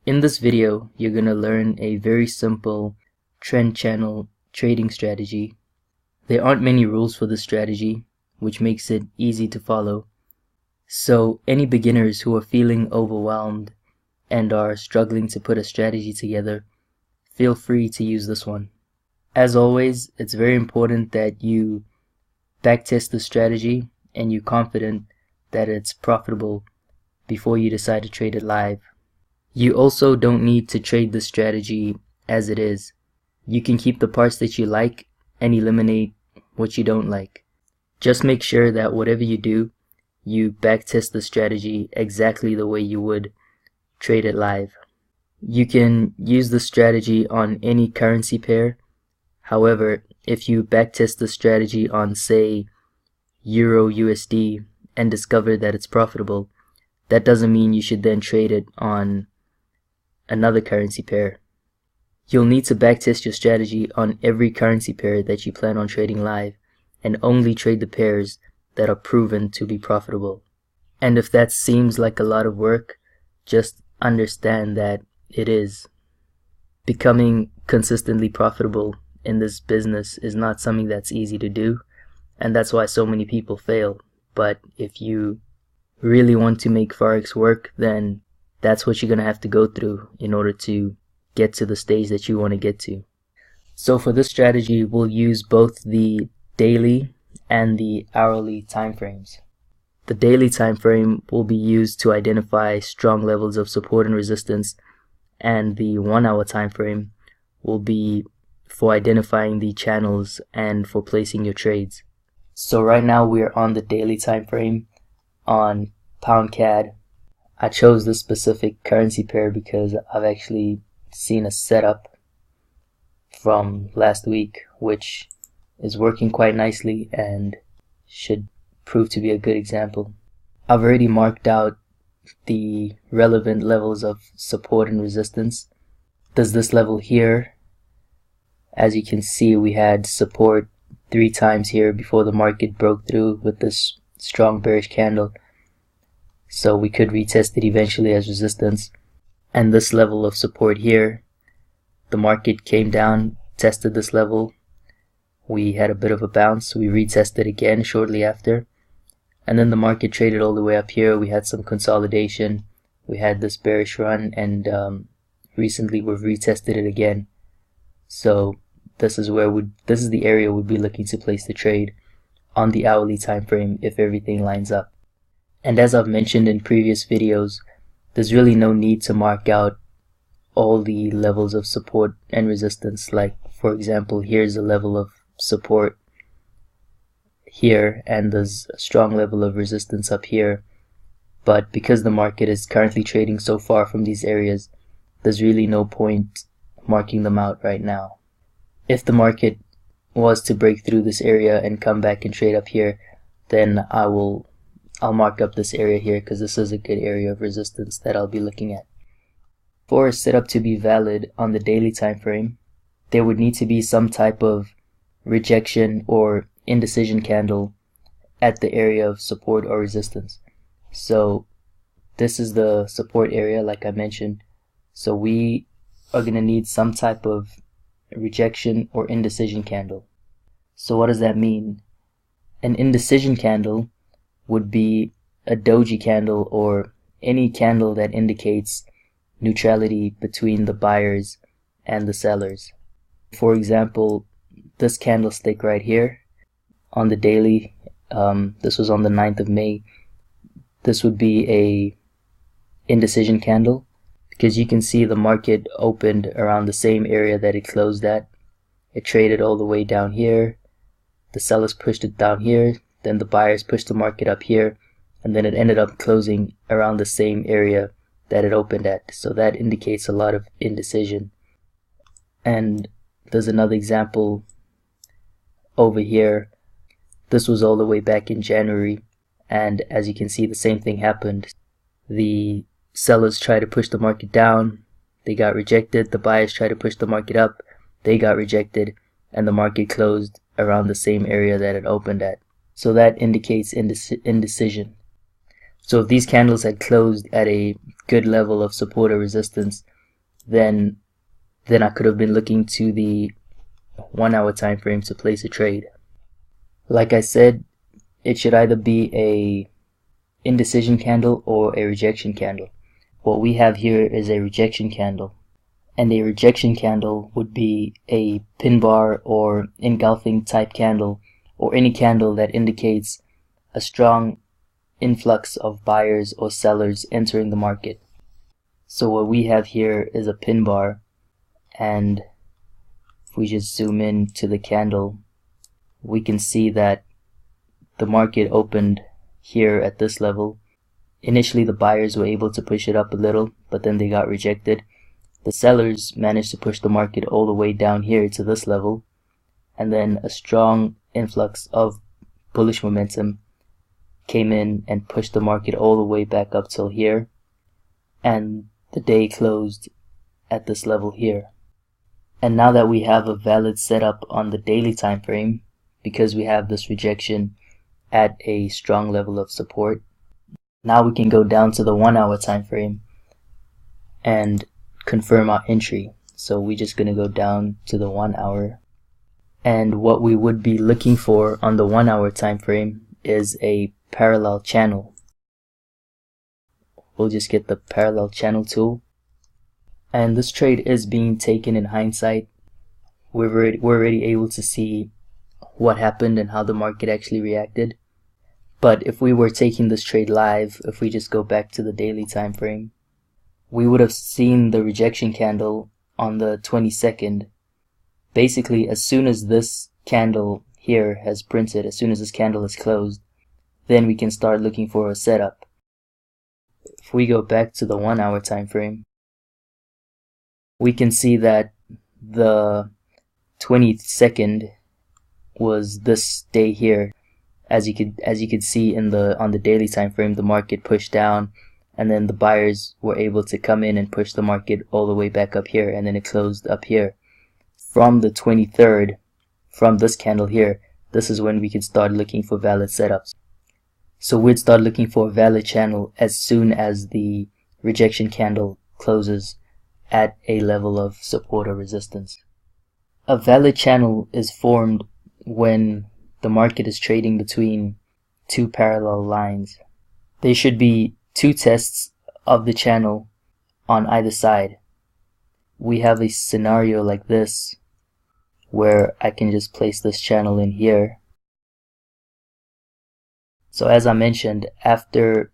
In this video, you're going to learn a very simple trend channel trading strategy. There aren't many rules for this strategy, which makes it easy to follow. So any beginners who are feeling overwhelmed and are struggling to put a strategy together, feel free to use this one. As always, it's very important that you backtest the strategy and you're confident that it's profitable before you decide to trade it live. You also don't need to trade the strategy as it is. You can keep the parts that you like and eliminate what you don't like. Just make sure that whatever you do, you backtest the strategy exactly the way you would trade it live. You can use the strategy on any currency pair. However, if you backtest the strategy on, say, Euro USD and discover that it's profitable, that doesn't mean you should then trade it on another currency pair. You'll need to backtest your strategy on every currency pair that you plan on trading live, and only trade the pairs that are proven to be profitable. And if that seems like a lot of work, just understand that it is. Becoming consistently profitable in this business is not something that's easy to do, and that's why so many people fail. But if you really want to make Forex work, then that's what you're going to have to go through in order to get to the stage that you want to get to. So for this strategy, we'll use both the daily and the hourly time frames. The daily time frame will be used to identify strong levels of support and resistance, and the 1 hour time frame will be for identifying the channels and for placing your trades. So right now we're on the daily time frame on Pound CAD. I chose this specific currency pair because I've actually seen a setup from last week which is working quite nicely and should prove to be a good example. I've already marked out the relevant levels of support and resistance. There's this level here. As you can see, we had support 3 times here before the market broke through with this strong bearish candle. So we could retest it eventually as resistance. And this level of support here, the market came down, tested this level. We had a bit of a bounce. We retested again shortly after. And then the market traded all the way up here. We had some consolidation. We had this bearish run, and recently we've retested it again. So this is the area we'd be looking to place the trade on the hourly time frame if everything lines up. And as I've mentioned in previous videos, there's really no need to mark out all the levels of support and resistance. Like, for example, here's a level of support here, and there's a strong level of resistance up here. But because the market is currently trading so far from these areas, there's really no point marking them out right now. If the market was to break through this area and come back and trade up here, then I'll mark up this area here because this is a good area of resistance that I'll be looking at. For a setup to be valid on the daily time frame, there would need to be some type of rejection or indecision candle at the area of support or resistance. So this is the support area, like I mentioned. So we are going to need some type of rejection or indecision candle. So what does that mean? An indecision candle would be a doji candle or any candle that indicates neutrality between the buyers and the sellers. For example, this candlestick right here on the daily, this was on the 9th of May, this would be a indecision candle because you can see the market opened around the same area that it closed at. It traded all the way down here, the sellers pushed it down here, then the buyers pushed the market up here, and then it ended up closing around the same area that it opened at. So that indicates a lot of indecision. And there's another example over here. This was all the way back in January, and as you can see, the same thing happened. The sellers tried to push the market down, they got rejected. The buyers tried to push the market up, they got rejected, and the market closed around the same area that it opened at. So that indicates indecision. So if these candles had closed at a good level of support or resistance, then I could have been looking to the 1 hour time frame to place a trade. Like I said, it should either be a indecision candle or a rejection candle. What we have here is a rejection candle, and a rejection candle would be a pin bar or engulfing type candle, or any candle that indicates a strong influx of buyers or sellers entering the market. So what we have here is a pin bar, and if we just zoom in to the candle, we can see that the market opened here at this level. Initially the buyers were able to push it up a little, but then they got rejected. The sellers managed to push the market all the way down here to this level, and then a strong influx of bullish momentum came in and pushed the market all the way back up till here, and the day closed at this level here. And now that we have a valid setup on the daily time frame, because we have this rejection at a strong level of support, now we can go down to the 1 hour time frame and confirm our entry. So we're just going to go down to the 1 hour, and what we would be looking for on the 1 hour time frame is a parallel channel. We'll just get the parallel channel tool, and this trade is being taken in hindsight. We're already able to see what happened and how the market actually reacted. But if we were taking this trade live, if we just go back to the daily time frame, we would have seen the rejection candle on the 22nd. Basically, as soon as this candle here has printed, as soon as this candle is closed, then we can start looking for a setup. If we go back to the 1 hour time frame, we can see that the 22nd was this day here. As you could see on the daily time frame, the market pushed down, and then the buyers were able to come in and push the market all the way back up here, and then it closed up here. From the 23rd, from this candle here, this is when we can start looking for valid setups. So we'd start looking for a valid channel as soon as the rejection candle closes at a level of support or resistance. A valid channel is formed when the market is trading between two parallel lines. There should be two tests of the channel on either side. We have a scenario like this where I can just place this channel in here. So as I mentioned, after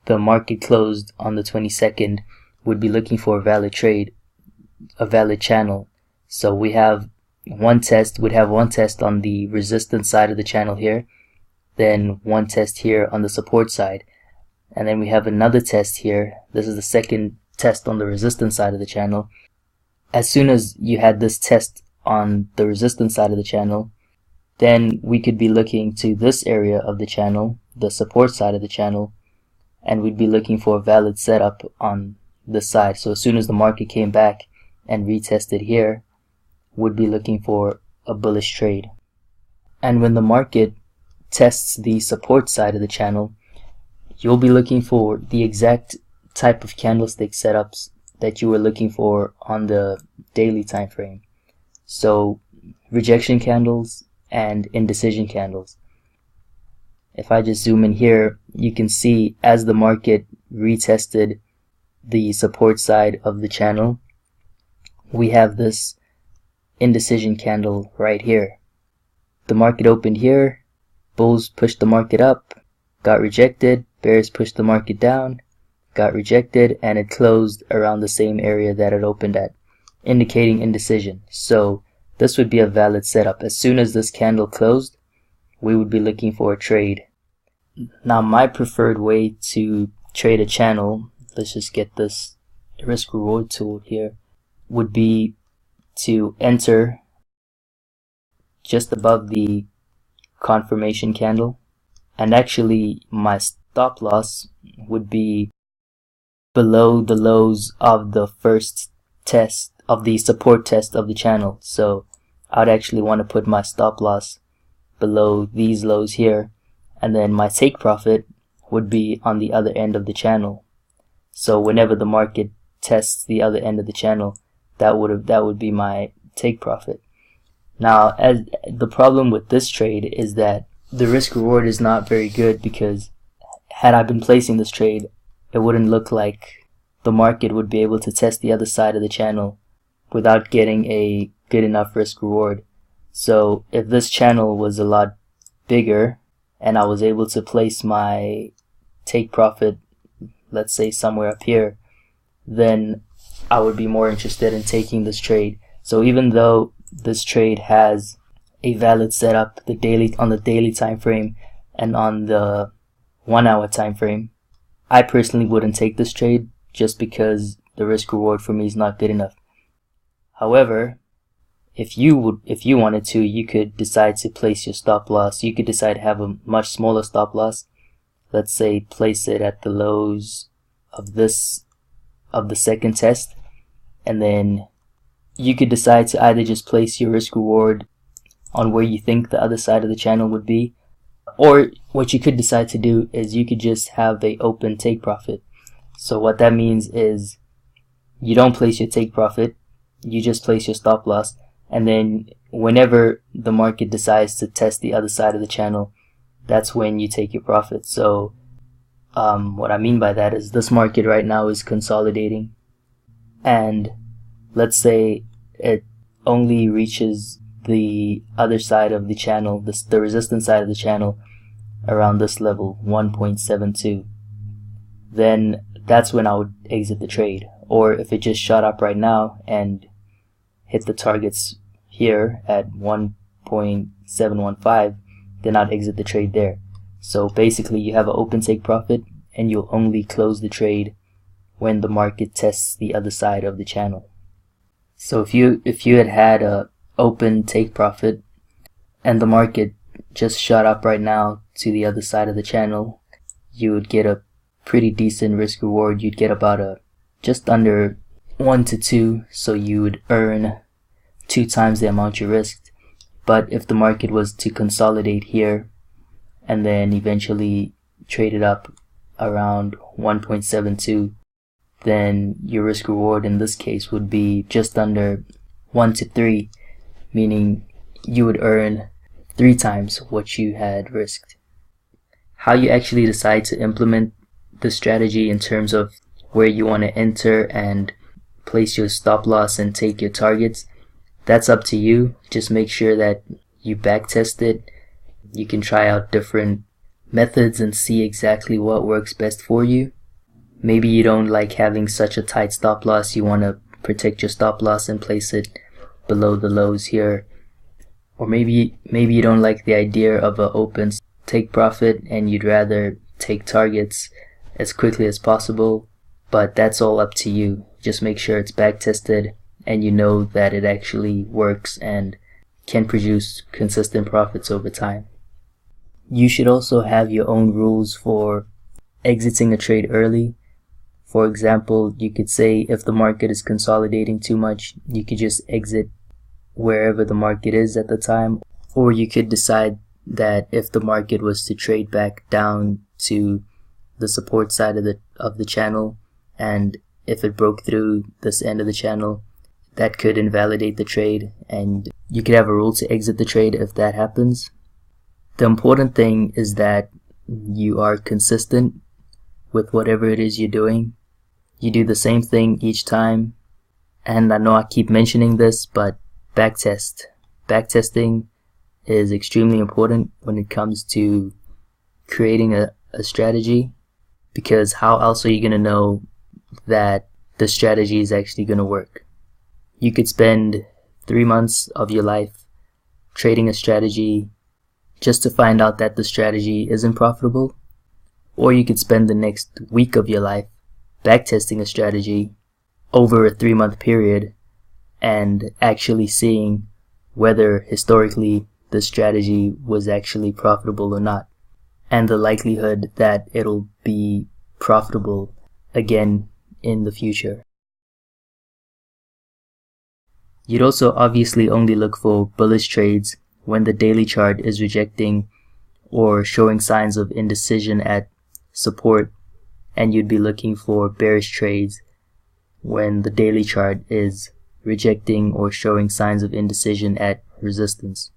the market closed on the 22nd, we'd be looking for a valid trade, a valid channel. So we have one test, would have one test on the resistance side of the channel here, then one test here on the support side, and then we have another test here. This is the second test on the resistance side of the channel. As soon as you had this test on the resistance side of the channel, then we could be looking to this area of the channel, the support side of the channel, and we'd be looking for a valid setup on this side. So as soon as the market came back and retested here, would be looking for a bullish trade. And when the market tests the support side of the channel, you'll be looking for the exact type of candlestick setups that you were looking for on the daily time frame. So rejection candles and indecision candles. If I just zoom in here, you can see as the market retested the support side of the channel, we have this indecision candle right here. The market opened here, bulls pushed the market up, got rejected, bears pushed the market down, got rejected, and it closed around the same area that it opened at, indicating indecision. So this would be a valid setup. As soon as this candle closed, we would be looking for a trade. Now my preferred way to trade a channel, let's just get this risk reward tool here, would be to enter just above the confirmation candle, and actually my stop loss would be below the lows of the first test of the support test of the channel. So I'd actually want to put my stop loss below these lows here, and then my take profit would be on the other end of the channel. So whenever the market tests the other end of the channel, that would be my take profit. Now, as the problem with this trade is that the risk reward is not very good, because had I been placing this trade, it wouldn't look like the market would be able to test the other side of the channel without getting a good enough risk reward. So if this channel was a lot bigger and I was able to place my take profit, let's say somewhere up here, then I would be more interested in taking this trade. So even though this trade has a valid setup on the daily time frame and on the 1 hour time frame, I personally wouldn't take this trade just because the risk reward for me is not good enough. However, if you wanted to, you could decide to place your stop loss. You could decide to have a much smaller stop loss. Let's say place it at the lows of the second test, and then you could decide to either just place your risk reward on where you think the other side of the channel would be, or what you could decide to do is you could just have a open take profit. So what that means is you don't place your take profit, you just place your stop loss, and then whenever the market decides to test the other side of the channel, that's when you take your profit. So what I mean by that is this market right now is consolidating, and let's say it only reaches the other side of the channel, the resistance side of the channel, around this level, 1.72. Then that's when I would exit the trade. Or if it just shot up right now and hit the targets here at 1.715, then I'd exit the trade there. So basically you have an open take profit, and you'll only close the trade when the market tests the other side of the channel. So if you had a open take profit and the market just shot up right now to the other side of the channel, you would get a pretty decent risk reward. You'd get about just under 1 to 2, so you would earn 2 times the amount you risked. But if the market was to consolidate here and then eventually trade it up around 1.72, then your risk reward in this case would be just under 1 to 3, meaning you would earn 3 times what you had risked. How you actually decide to implement the strategy in terms of where you want to enter and place your stop loss and take your targets, that's up to you. Just make sure that you backtest it. You can try out different methods and see exactly what works best for you. Maybe you don't like having such a tight stop loss. You want to protect your stop loss and place it below the lows here. Or maybe you don't like the idea of an open take profit and you'd rather take targets as quickly as possible. But that's all up to you. Just make sure it's backtested and you know that it actually works and can produce consistent profits over time. You should also have your own rules for exiting a trade early. For example, you could say if the market is consolidating too much, you could just exit wherever the market is at the time. Or you could decide that if the market was to trade back down to the support side of the channel, and if it broke through this end of the channel, that could invalidate the trade, and you could have a rule to exit the trade if that happens. The important thing is that you are consistent with whatever it is you're doing. You do the same thing each time, and I know I keep mentioning this, but backtest. Backtesting is extremely important when it comes to creating a strategy, because how else are you going to know that the strategy is actually going to work? You could spend 3 months of your life trading a strategy just to find out that the strategy isn't profitable, or you could spend the next week of your life backtesting a strategy over a 3-month period and actually seeing whether historically the strategy was actually profitable or not, and the likelihood that it'll be profitable again in the future. You'd also obviously only look for bullish trades when the daily chart is rejecting or showing signs of indecision at support, and you'd be looking for bearish trades when the daily chart is rejecting or showing signs of indecision at resistance.